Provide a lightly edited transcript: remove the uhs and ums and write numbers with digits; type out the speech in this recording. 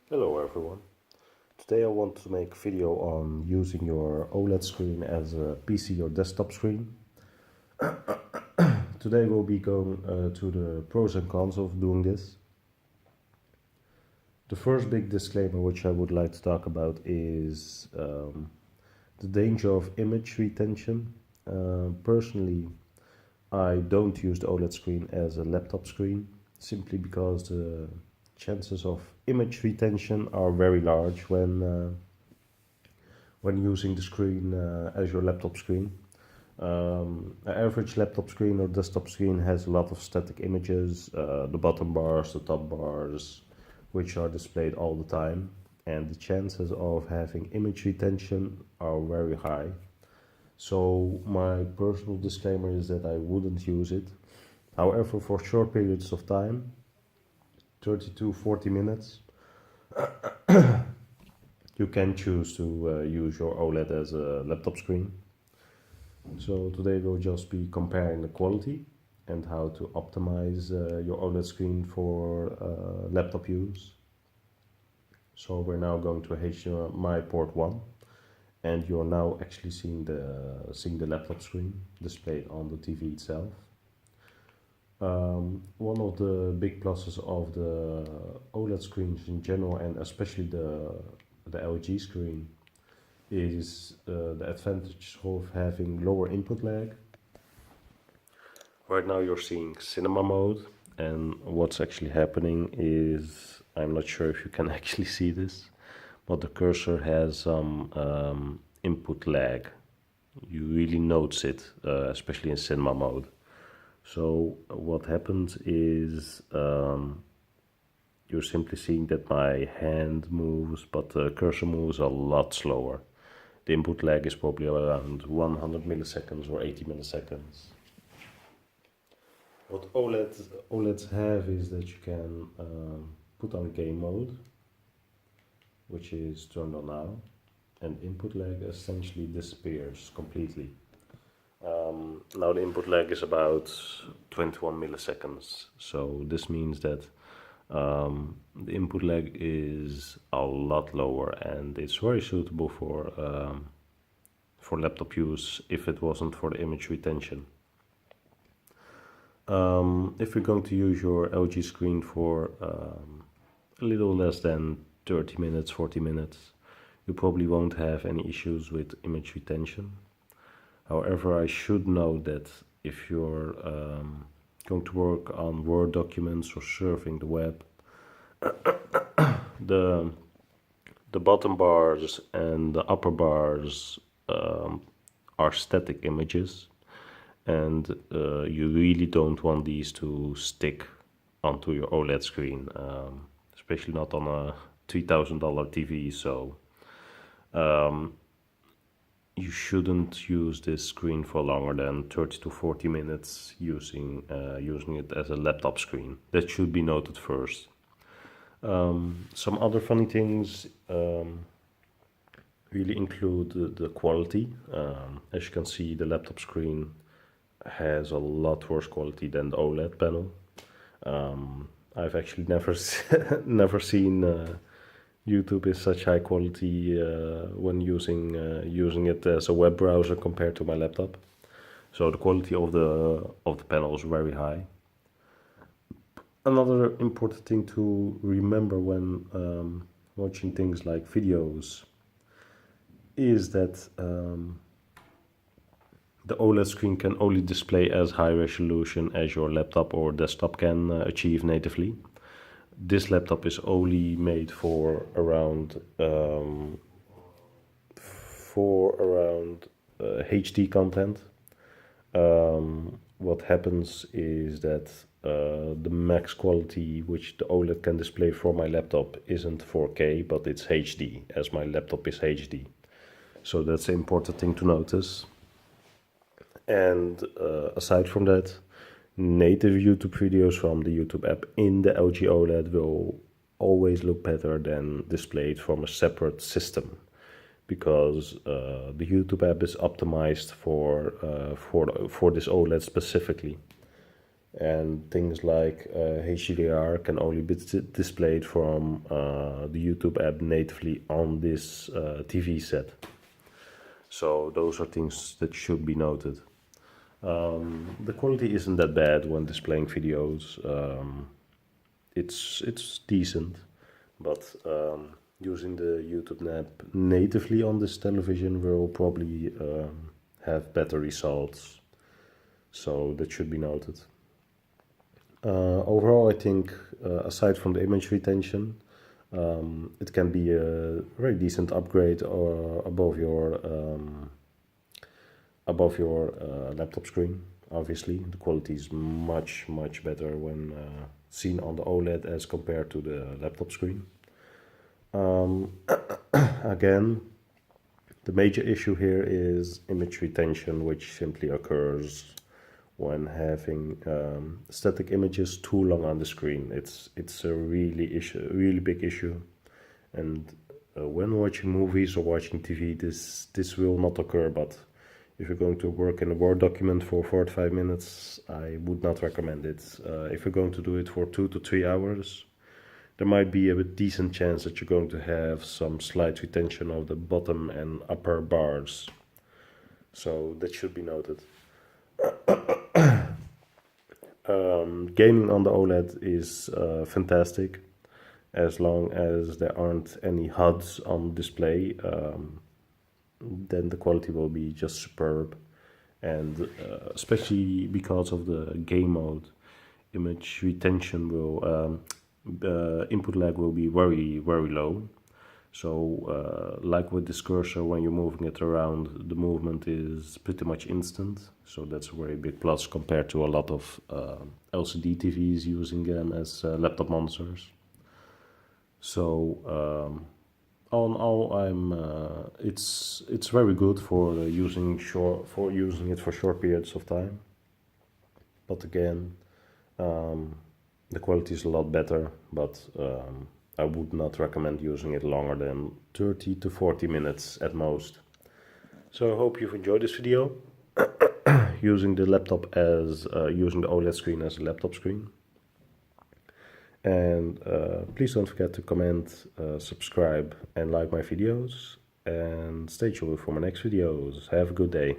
Hello everyone. Today I want to make a video on using your OLED screen as a PC or desktop screen. Today we'll be going to the pros and cons of doing this. The first big disclaimer which I would like to talk about is the danger of image retention. Personally, I don't use the OLED screen as a laptop screen simply because the chances of image retention are very large when using the screen as your laptop screen. An average laptop screen or desktop screen has a lot of static images, the bottom bars, the top bars, which are displayed all the time, and the chances of having image retention are very high. So my personal disclaimer is that I wouldn't use it. However, for short periods of time, 30 to 40 minutes, you can choose to use your OLED as a laptop screen. So today we'll just be comparing the quality and how to optimize your OLED screen for laptop use. So we're now going to HDMI port 1, and you're now actually seeing the laptop screen displayed on the TV itself. One of the big pluses of the OLED screens in general, and especially the LG screen, is the advantage of having lower input lag. Right now you're seeing cinema mode, and what's actually happening is, I'm not sure if you can actually see this, but the cursor has some input lag. You really notice it, especially in cinema mode. So what happens is you're simply seeing that my hand moves, but the cursor moves a lot slower. The input lag is probably around 100 milliseconds or 80 milliseconds. What OLEDs have is that you can put on game mode, which is turned on now, and input lag essentially disappears completely. Now the input lag is about 21 milliseconds, so this means that the input lag is a lot lower, and it's very suitable for laptop use if it wasn't for the image retention. If you're going to use your LG screen for a little less than 30 minutes, 40 minutes, you probably won't have any issues with image retention. However, I should note that if you're going to work on Word documents or surfing the web, the bottom bars and the upper bars are static images, and you really don't want these to stick onto your OLED screen, especially not on a $3,000 TV. So you shouldn't use this screen for longer than 30 to 40 minutes using it as a laptop screen. That should be noted first. Some other funny things really include the quality. As you can see, the laptop screen has a lot worse quality than the OLED panel. I've actually never seen YouTube is such high quality when using it as a web browser compared to my laptop. So the quality of the panel is very high. Another important thing to remember when watching things like videos is that the OLED screen can only display as high resolution as your laptop or desktop can achieve natively. This laptop is only made for around HD content. What happens is that the max quality which the OLED can display for my laptop isn't 4K, but it's HD, as my laptop is HD. So that's an important thing to notice. And aside from that, native YouTube videos from the YouTube app in the LG OLED will always look better than displayed from a separate system, because the YouTube app is optimized for this OLED specifically. and things like HDR can only be displayed from the YouTube app natively on this TV set. So those are things that should be noted. The quality isn't that bad when displaying videos. It's decent, but using the YouTube app natively on this television will probably have better results. So that should be noted. Overall, I think aside from the image retention, it can be a very decent upgrade or above your laptop screen. Obviously, the quality is much better when seen on the OLED as compared to the laptop screen. Again, the major issue here is image retention, which simply occurs when having static images too long on the screen. It's a really big issue, and when watching movies or watching TV, this will not occur. But if you're going to work in a Word document for 45 minutes, I would not recommend it. If you're going to do it for 2 to 3 hours, there might be a decent chance that you're going to have some slight retention of the bottom and upper bars. So that should be noted. Gaming on the OLED is fantastic as long as there aren't any HUDs on display. Then the quality will be just superb, and especially because of the game mode, image retention will input lag will be very low. So like with this cursor, when you're moving it around, the movement is pretty much instant. So that's a very big plus compared to a lot of LCD TVs using them as laptop monitors. So all in all, it's very good for using it for short periods of time. But again, the quality is a lot better, but I would not recommend using it longer than 30 to 40 minutes at most. So I hope you've enjoyed this video using the laptop as using the OLED screen as a laptop screen. And please don't forget to comment, subscribe and like my videos, and stay tuned for my next videos. Have a good day.